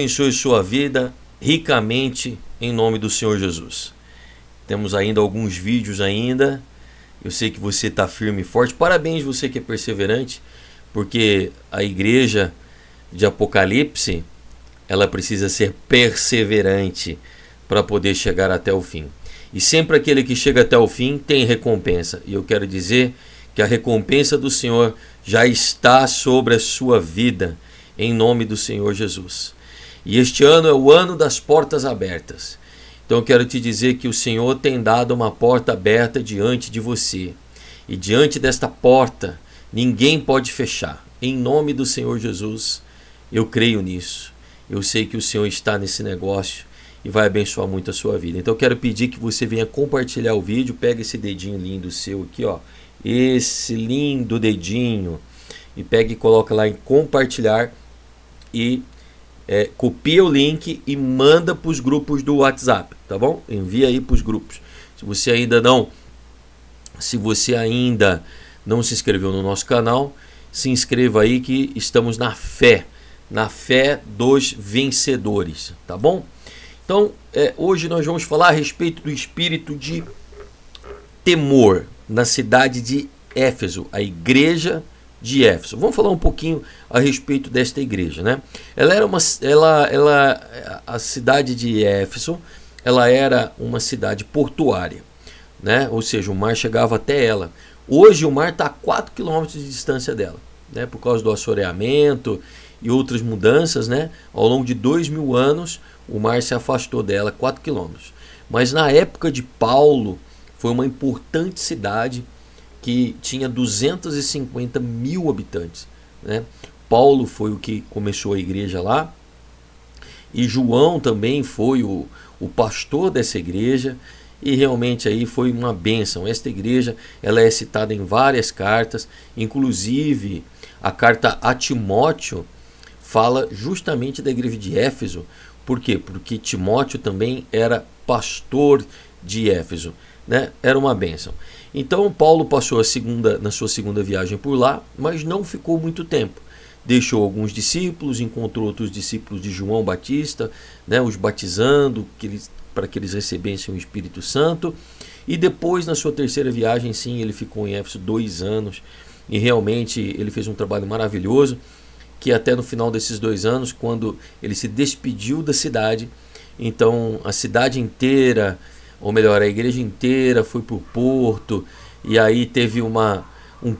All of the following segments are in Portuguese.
Abençoe sua vida ricamente em nome do Senhor Jesus. Temos ainda alguns vídeos ainda. Eu sei que você está firme e forte. Parabéns você que é perseverante, porque a igreja de Apocalipse, ela precisa ser perseverante para poder chegar até o fim. E sempre aquele que chega até o fim tem recompensa. E eu quero dizer que a recompensa do Senhor já está sobre a sua vida, em nome do Senhor Jesus. E este ano é o ano das portas abertas. Então eu quero te dizer que o Senhor tem dado uma porta aberta diante de você. E diante desta porta, ninguém pode fechar. Em nome do Senhor Jesus, eu creio nisso. Eu sei que o Senhor está nesse negócio e vai abençoar muito a sua vida. Então eu quero pedir que você venha compartilhar o vídeo. Pega esse dedinho lindo seu aqui, ó. Esse lindo dedinho. E pega e coloca lá em compartilhar e copia o link e manda para os grupos do WhatsApp, tá bom? Envia aí para os grupos. Se você ainda não se inscreveu no nosso canal, se inscreva aí que estamos na fé dos vencedores, tá bom? Então, hoje nós vamos falar a respeito do espírito de temor na cidade de Éfeso, a igreja de Éfeso. Vamos falar um pouquinho a respeito desta igreja, né? A cidade de Éfeso, ela era uma cidade portuária, né? Ou seja, o mar chegava até ela. Hoje o mar está a 4 quilômetros de distância dela, né? Por causa do assoreamento e outras mudanças, né? Ao longo de 2000 anos, o mar se afastou dela 4 quilômetros. Mas na época de Paulo, foi uma importante cidade que tinha 250 mil habitantes, né? Paulo foi o que começou a igreja lá, e João também foi o pastor dessa igreja, e realmente aí foi uma bênção. Esta igreja, ela é citada em várias cartas, inclusive a carta a Timóteo fala justamente da igreja de Éfeso. Por quê? Porque Timóteo também era pastor de Éfeso, né? Era uma bênção. Então Paulo passou na sua segunda viagem por lá, mas não ficou muito tempo. Deixou alguns discípulos, encontrou outros discípulos de João Batista, né, os batizando para que eles recebessem o Espírito Santo. E depois, na sua terceira viagem, sim, ele ficou em Éfeso 2 anos. E realmente ele fez um trabalho maravilhoso, que até no final desses 2 anos, quando ele se despediu da cidade, então a cidade inteira, ou melhor, a igreja inteira foi para o porto, e aí teve um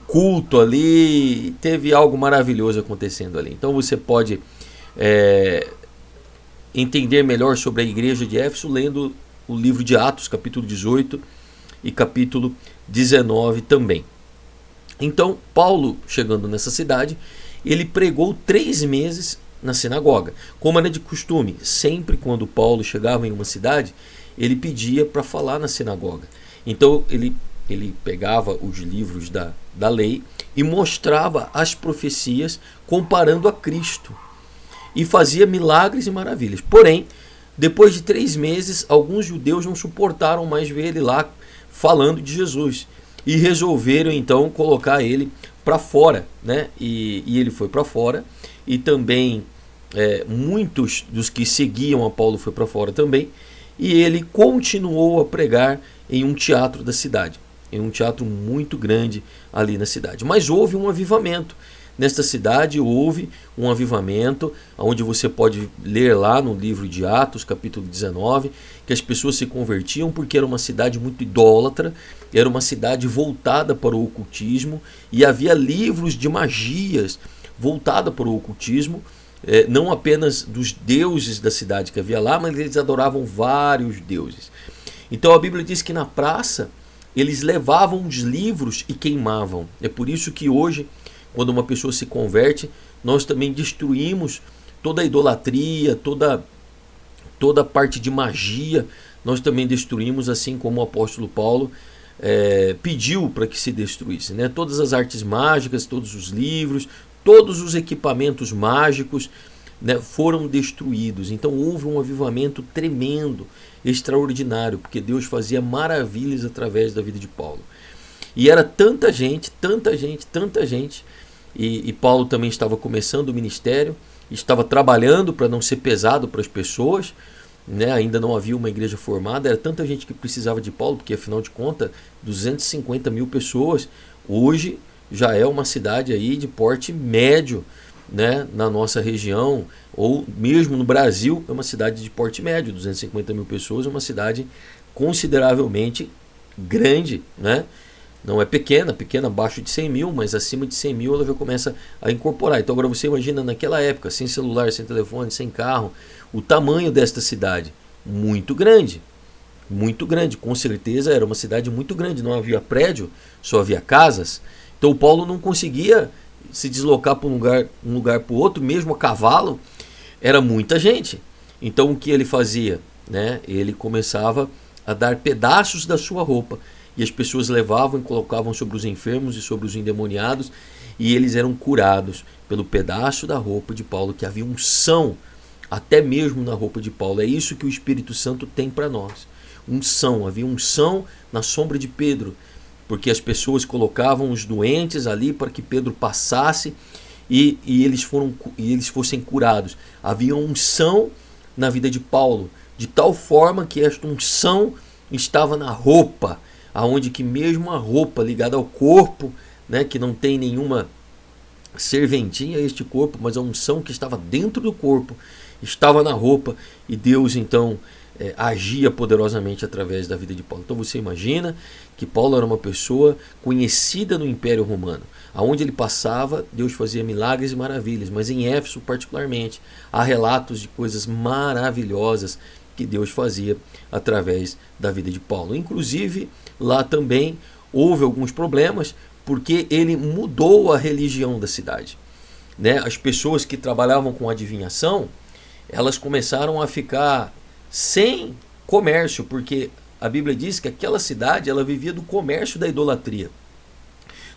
culto ali, teve algo maravilhoso acontecendo ali. Então você pode entender melhor sobre a igreja de Éfeso lendo o livro de Atos, capítulo 18 e capítulo 19 também. Então Paulo, chegando nessa cidade, ele pregou 3 meses na sinagoga, como era de costume. Sempre quando Paulo chegava em uma cidade, ele pedia para falar na sinagoga. Então ele pegava os livros da lei e mostrava as profecias comparando a Cristo. E fazia milagres e maravilhas. Porém, depois de 3 meses, alguns judeus não suportaram mais ver ele lá falando de Jesus. E resolveram então colocar ele para fora, né? E ele foi para fora. E também muitos dos que seguiam a Paulo foi para fora também. E ele continuou a pregar em um teatro da cidade, em um teatro muito grande ali na cidade. Mas houve um avivamento. Nesta cidade houve um avivamento, onde você pode ler lá no livro de Atos, capítulo 19, que as pessoas se convertiam porque era uma cidade muito idólatra, era uma cidade voltada para o ocultismo, e havia livros de magias voltadas para o ocultismo, não apenas dos deuses da cidade que havia lá, mas eles adoravam vários deuses. Então a Bíblia diz que na praça eles levavam os livros e queimavam. É por isso que hoje, quando uma pessoa se converte, nós também destruímos toda a idolatria, toda a parte de magia, nós também destruímos, assim como o apóstolo Paulo pediu para que se destruísse, né? Todas as artes mágicas, todos os livros, todos os equipamentos mágicos, né, foram destruídos. Então houve um avivamento tremendo, extraordinário, porque Deus fazia maravilhas através da vida de Paulo. E era tanta gente, e Paulo também estava começando o ministério, estava trabalhando para não ser pesado para as pessoas, né? Ainda não havia uma igreja formada, era tanta gente que precisava de Paulo, porque afinal de contas, 250 mil pessoas, hoje já é uma cidade aí de porte médio, né? Na nossa região, ou mesmo no Brasil, é uma cidade de porte médio, 250 mil pessoas, é uma cidade consideravelmente grande, né? Não é pequena, pequena abaixo de 100 mil, mas acima de 100 mil ela já começa a incorporar. Então agora você imagina naquela época, sem celular, sem telefone, sem carro, o tamanho desta cidade, muito grande, com certeza era uma cidade muito grande, não havia prédio, só havia casas. Então o Paulo não conseguia se deslocar para um lugar para o outro, mesmo a cavalo, era muita gente. Então o que ele fazia? Né? Ele começava a dar pedaços da sua roupa, e as pessoas levavam e colocavam sobre os enfermos e sobre os endemoniados, e eles eram curados pelo pedaço da roupa de Paulo, que havia unção até mesmo na roupa de Paulo. É isso que o Espírito Santo tem para nós. Unção, havia unção na sombra de Pedro, porque as pessoas colocavam os doentes ali para que Pedro passasse e eles fossem curados. Havia unção na vida de Paulo, de tal forma que esta unção estava na roupa, aonde que mesmo a roupa ligada ao corpo, né, que não tem nenhuma serventia a este corpo, mas a unção que estava dentro do corpo estava na roupa, e Deus então agia poderosamente através da vida de Paulo. Então você imagina que Paulo era uma pessoa conhecida no Império Romano. Aonde ele passava, Deus fazia milagres e maravilhas, mas em Éfeso particularmente há relatos de coisas maravilhosas que Deus fazia através da vida de Paulo. Inclusive, lá também houve alguns problemas, porque ele mudou a religião da cidade, né? As pessoas que trabalhavam com adivinhação, elas começaram a ficar sem comércio, porque a Bíblia diz que aquela cidade ela vivia do comércio da idolatria,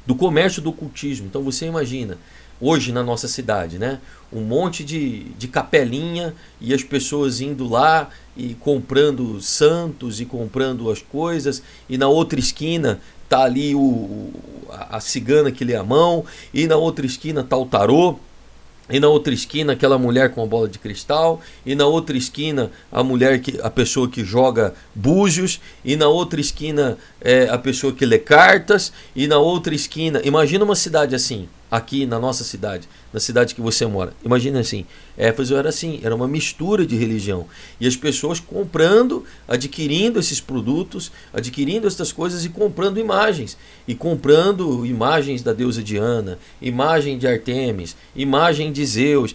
do comércio do ocultismo. Então você imagina, hoje na nossa cidade, né, um monte de capelinha, e as pessoas indo lá e comprando santos e comprando as coisas, e na outra esquina tá ali a cigana que lê a mão, e na outra esquina tá o tarô, e na outra esquina aquela mulher com a bola de cristal, e na outra esquina a pessoa que joga búzios, e na outra esquina a pessoa que lê cartas, e na outra esquina, imagina uma cidade assim, aqui na nossa cidade, na cidade que você mora, imagina assim, Éfeso era assim, era uma mistura de religião, e as pessoas comprando, adquirindo esses produtos, adquirindo essas coisas e comprando imagens da deusa Diana, imagem de Artemis, imagem de Zeus,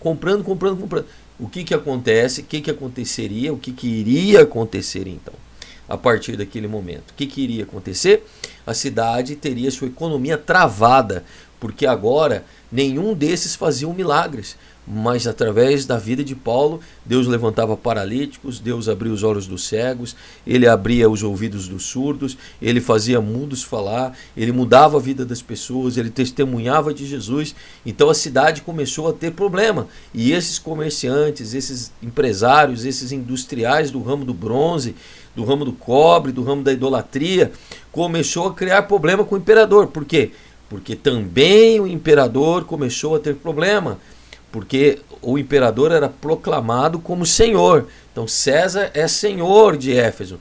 comprando. O que acontece, o que aconteceria, o que iria acontecer então? A partir daquele momento, o que iria acontecer? A cidade teria sua economia travada, porque agora nenhum desses faziam milagres, mas através da vida de Paulo, Deus levantava paralíticos, Deus abria os olhos dos cegos, ele abria os ouvidos dos surdos, ele fazia mudos falar, ele mudava a vida das pessoas, ele testemunhava de Jesus. Então a cidade começou a ter problema, e esses comerciantes, esses empresários, esses industriais do ramo do bronze, do ramo do cobre, do ramo da idolatria, começou a criar problema com o imperador. Por quê? Porque também o imperador começou a ter problema, porque o imperador era proclamado como senhor. Então César é senhor de Éfeso.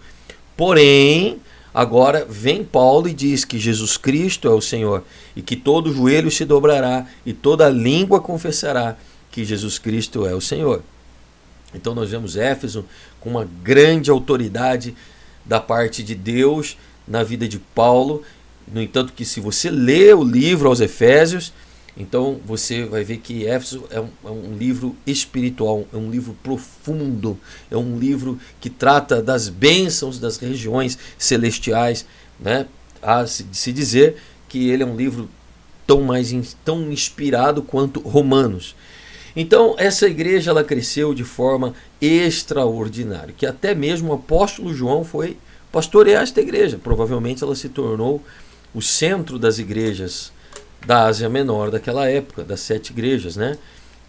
Porém, agora vem Paulo e diz que Jesus Cristo é o Senhor, e que todo joelho se dobrará e toda língua confessará que Jesus Cristo é o Senhor. Então nós vemos Éfeso com uma grande autoridade da parte de Deus na vida de Paulo. No entanto, que se você lê o livro aos Efésios, então você vai ver que Éfeso é um livro espiritual, é um livro profundo, é um livro que trata das bênçãos das regiões celestiais, né? Há de se dizer que ele é um livro tão inspirado quanto Romanos. Então essa igreja ela cresceu de forma extraordinária, que até mesmo o apóstolo João foi pastorear esta igreja. Provavelmente ela se tornou o centro das igrejas da Ásia Menor daquela época, das 7 igrejas, né,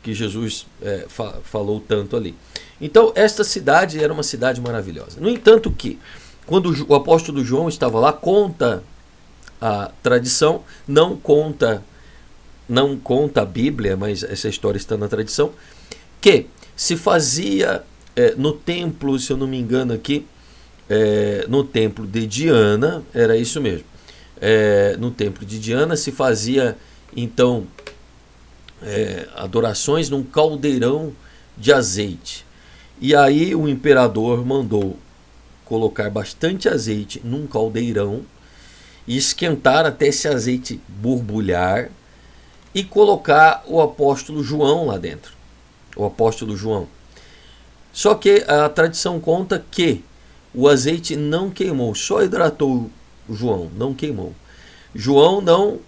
que Jesus falou tanto ali. Então esta cidade era uma cidade maravilhosa. No entanto que, quando o apóstolo João estava lá, conta a tradição, não conta não conta a Bíblia, mas essa história está na tradição, que se fazia no templo, se eu não me engano aqui, no templo de Diana, era isso mesmo, no templo de Diana se fazia então adorações num caldeirão de azeite. E aí o imperador mandou colocar bastante azeite num caldeirão e esquentar até esse azeite borbulhar e colocar o apóstolo João lá dentro. O apóstolo João. Só que a tradição conta que o azeite não queimou, só hidratou o João, não queimou. João não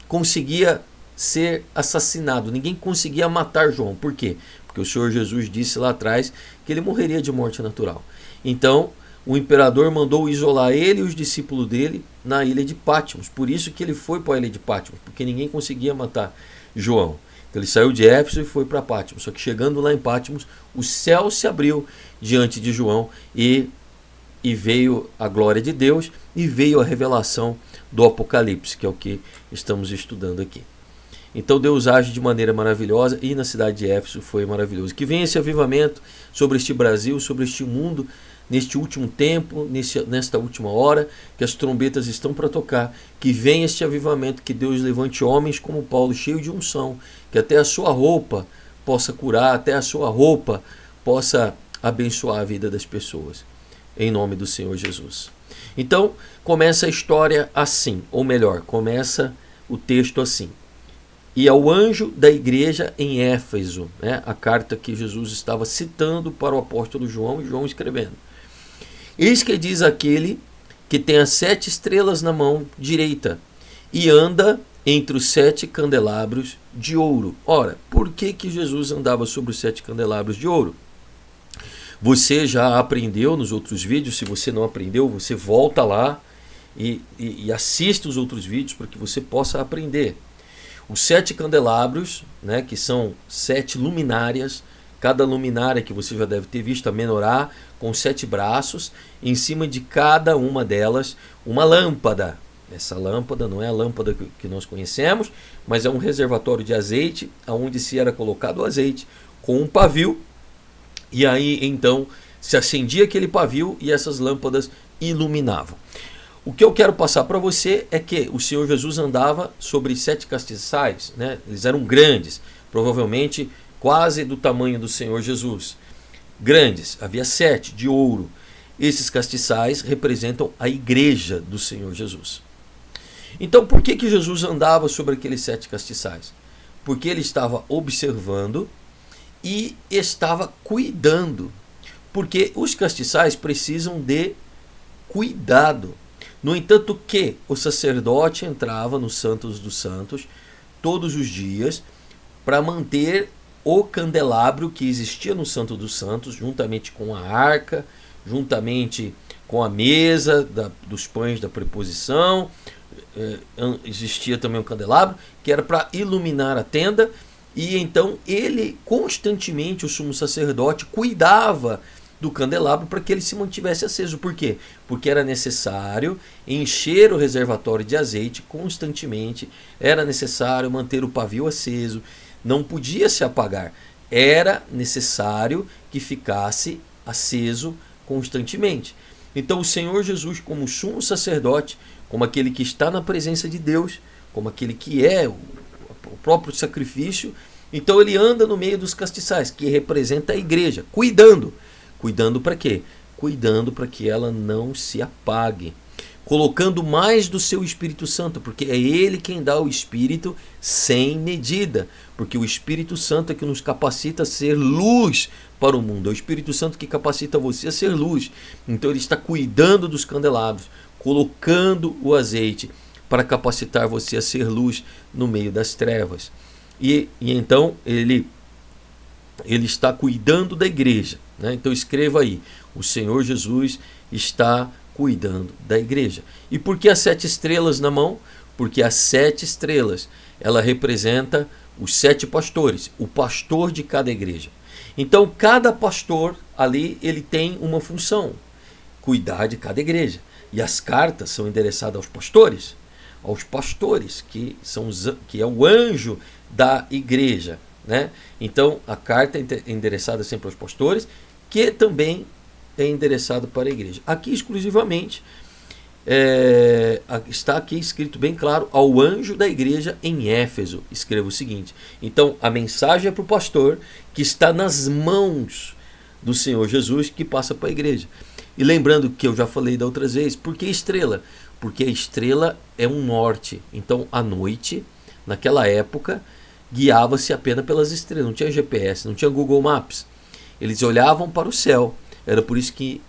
conseguia ser assassinado, ninguém conseguia matar João. Por quê? Porque o Senhor Jesus disse lá atrás que ele morreria de morte natural. Então, o imperador mandou isolar ele e os discípulos dele na ilha de Patmos. Por isso que ele foi para a ilha de Patmos, porque ninguém conseguia matar João. Então ele saiu de Éfeso e foi para Patmos. Só que chegando lá em Patmos, o céu se abriu diante de João e veio a glória de Deus e veio a revelação do Apocalipse, que é o que estamos estudando aqui. Então Deus age de maneira maravilhosa e na cidade de Éfeso foi maravilhoso. Que venha esse avivamento sobre este Brasil, sobre este mundo, neste último tempo, nesta última hora, que as trombetas estão para tocar, que venha este avivamento, que Deus levante homens como Paulo, cheio de unção, que até a sua roupa possa curar, até a sua roupa possa abençoar a vida das pessoas, em nome do Senhor Jesus. Então, começa a história assim, ou melhor, começa o texto assim. E ao anjo da igreja em Éfeso, a carta que Jesus estava citando para o apóstolo João, e João escrevendo. Eis que diz aquele que tem as 7 estrelas na mão direita e anda entre os 7 candelabros de ouro. Ora, por que Jesus andava sobre os 7 candelabros de ouro? Você já aprendeu nos outros vídeos. Se você não aprendeu, você volta lá e assiste os outros vídeos para que você possa aprender. Os 7 candelabros, que são 7 luminárias, cada luminária que você já deve ter visto, a menorá, com 7 braços, em cima de cada uma delas uma lâmpada. Essa lâmpada não é a lâmpada que nós conhecemos, mas é um reservatório de azeite, onde se era colocado o azeite com um pavio, e aí então se acendia aquele pavio e essas lâmpadas iluminavam. O que eu quero passar para você é que o Senhor Jesus andava sobre 7 castiçais, eles eram grandes, provavelmente quase do tamanho do Senhor Jesus. Grandes, havia 7 de ouro. Esses castiçais representam a igreja do Senhor Jesus. Então, por que Jesus andava sobre aqueles 7 castiçais? Porque ele estava observando e estava cuidando. Porque os castiçais precisam de cuidado. No entanto que o sacerdote entrava no Santos dos Santos todos os dias para manter o candelabro que existia no Santo dos Santos, juntamente com a arca, juntamente com a mesa dos pães da preposição. Existia também um candelabro que era para iluminar a tenda, e então ele constantemente, o sumo sacerdote, cuidava do candelabro para que ele se mantivesse aceso. Por quê? Porque era necessário encher o reservatório de azeite constantemente, era necessário manter o pavio aceso, não podia se apagar, era necessário que ficasse aceso constantemente. Então o Senhor Jesus, como sumo sacerdote, como aquele que está na presença de Deus, como aquele que é o próprio sacrifício, então ele anda no meio dos castiçais, que representa a igreja, cuidando. Cuidando para quê? Cuidando para que ela não se apague. Colocando mais do seu Espírito Santo, porque é ele quem dá o Espírito sem medida. Porque o Espírito Santo é que nos capacita a ser luz para o mundo. É o Espírito Santo que capacita você a ser luz. Então ele está cuidando dos candelabros, colocando o azeite para capacitar você a ser luz no meio das trevas. E então ele está cuidando da igreja. Então escreva aí, o Senhor Jesus está cuidando da igreja. E por que as 7 estrelas na mão? Porque as 7 estrelas, ela representa os 7 pastores, o pastor de cada igreja. Então cada pastor ali, ele tem uma função, cuidar de cada igreja. E as cartas são endereçadas aos pastores. aos pastores, que é o anjo da igreja, né? Então a carta é endereçada sempre aos pastores, que também é endereçado para a igreja. Aqui exclusivamente está aqui escrito bem claro: ao anjo da igreja em Éfeso, escreva o seguinte. Então a mensagem é para o pastor, que está nas mãos do Senhor Jesus, que passa para a igreja. E lembrando que eu já falei da outras vezes, por que estrela? Porque a estrela é um norte. Então à noite, naquela época, guiava-se apenas pelas estrelas, não tinha GPS, não tinha Google Maps. Eles olhavam para o céu. Era por isso que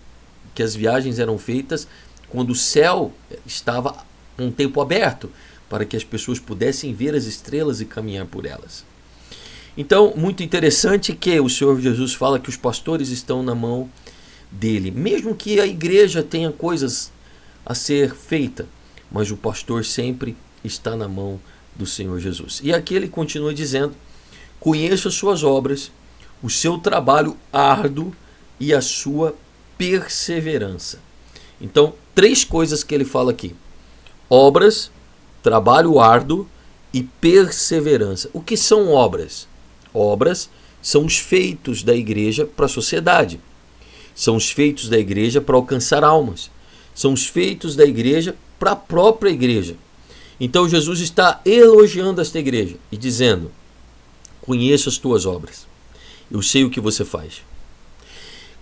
as viagens eram feitas quando o céu estava com um tempo aberto, para que as pessoas pudessem ver as estrelas e caminhar por elas. Então, muito interessante que o Senhor Jesus fala que os pastores estão na mão dele, mesmo que a igreja tenha coisas a ser feita, mas o pastor sempre está na mão do Senhor Jesus. E aqui ele continua dizendo: conheço as suas obras, o seu trabalho árduo e a sua perseverança. Então, 3 coisas que ele fala aqui: obras, trabalho árduo e perseverança. O que são obras? Obras são os feitos da igreja para a sociedade. São os feitos da igreja para alcançar almas. São os feitos da igreja para a própria igreja. Então Jesus está elogiando esta igreja e dizendo: conheço as tuas obras. Eu sei o que você faz.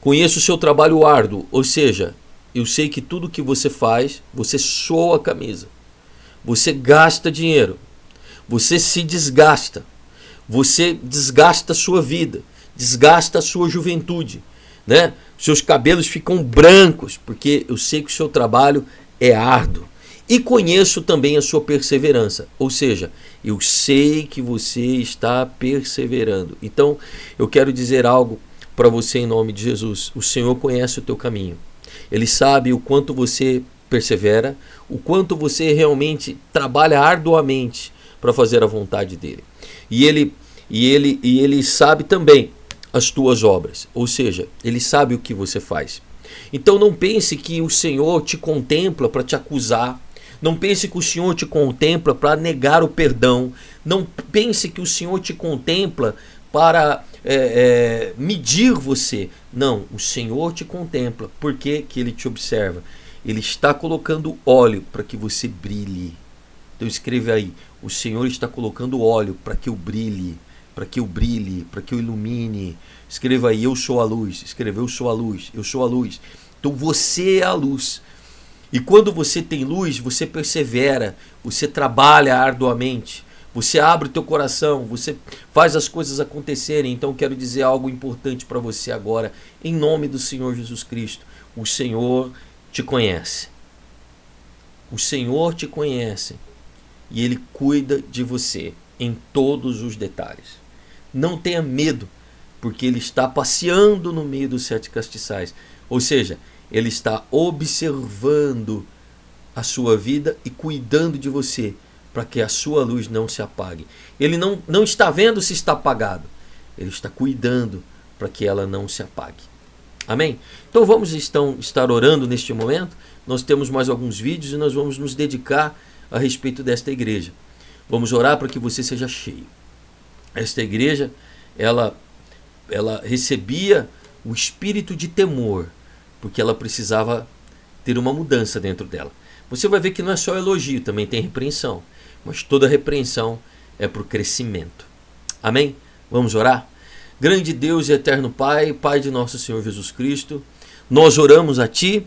Conheço o seu trabalho árduo, ou seja, eu sei que tudo que você faz, você soa a camisa. Você gasta dinheiro. Você se desgasta. Você desgasta a sua vida. Desgasta a sua juventude, né? Seus cabelos ficam brancos, porque eu sei que o seu trabalho é árduo. E conheço também a sua perseverança, ou seja, eu sei que você está perseverando. Então, eu quero dizer algo para você em nome de Jesus. O Senhor conhece o teu caminho. Ele sabe o quanto você persevera, o quanto você realmente trabalha arduamente para fazer a vontade dele. E ele sabe também as tuas obras, ou seja, ele sabe o que você faz. Então não pense que o Senhor te contempla para te acusar. Não pense que o Senhor te contempla para negar o perdão. Não pense que o Senhor te contempla para medir você. Não, o Senhor te contempla. Por que que ele te observa? Ele está colocando óleo para que você brilhe. Então escreve aí: o Senhor está colocando óleo para que eu brilhe, para que eu brilhe, para que eu ilumine. Escreva aí: eu sou a luz. Escreva: eu sou a luz, eu sou a luz. Então você é a luz. E quando você tem luz, você persevera, você trabalha arduamente, você abre o teu coração, você faz as coisas acontecerem. Então quero dizer algo importante para você agora, em nome do Senhor Jesus Cristo. O Senhor te conhece. O Senhor te conhece e Ele cuida de você em todos os detalhes. Não tenha medo, porque Ele está passeando no meio dos 7 castiçais. Ou seja, Ele está observando a sua vida e cuidando de você, para que a sua luz não se apague. Ele não está vendo se está apagado. Ele está cuidando para que ela não se apague. Amém? Então vamos estar orando neste momento. Nós temos mais alguns vídeos e nós vamos nos dedicar a respeito desta igreja. Vamos orar para que você seja cheio. Esta igreja, ela recebia o espírito de temor, porque ela precisava ter uma mudança dentro dela. Você vai ver que não é só elogio, também tem repreensão. Mas toda repreensão é para o crescimento. Amém? Vamos orar? Grande Deus e eterno Pai, Pai de nosso Senhor Jesus Cristo, nós oramos a Ti,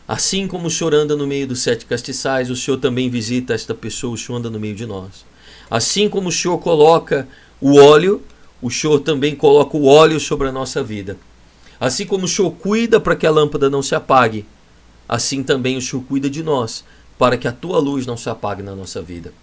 assim como o Senhor anda no meio dos 7 castiçais, o Senhor também visita esta pessoa, o Senhor anda no meio de nós. Assim como o Senhor coloca o óleo, o Senhor também coloca o óleo sobre a nossa vida. Assim como o Senhor cuida para que a lâmpada não se apague, assim também o Senhor cuida de nós, para que a Tua luz não se apague na nossa vida.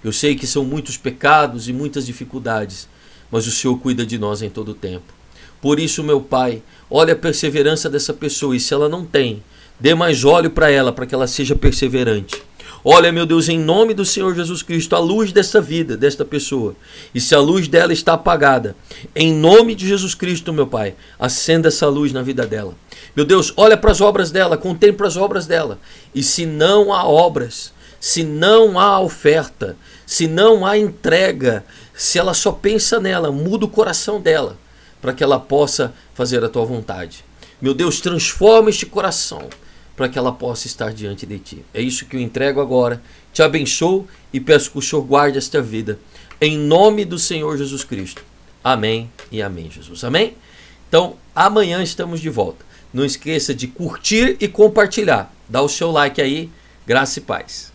Eu sei que são muitos pecados e muitas dificuldades, mas o Senhor cuida de nós em todo o tempo. Por isso, meu Pai, olha a perseverança dessa pessoa, e se ela não tem, dê mais óleo para ela, para que ela seja perseverante. Olha, meu Deus, em nome do Senhor Jesus Cristo, a luz dessa vida, desta pessoa. E se a luz dela está apagada, em nome de Jesus Cristo, meu Pai, acenda essa luz na vida dela. Meu Deus, olha para as obras dela, contempla as obras dela. E se não há obras, se não há oferta, se não há entrega, se ela só pensa nela, muda o coração dela, para que ela possa fazer a tua vontade. Meu Deus, transforma este coração, para que ela possa estar diante de ti. É isso que eu entrego agora. Te abençoo e peço que o Senhor guarde esta vida. Em nome do Senhor Jesus Cristo. Amém e amém, Jesus. Amém? Então, amanhã estamos de volta. Não esqueça de curtir e compartilhar. Dá o seu like aí. Graça e paz.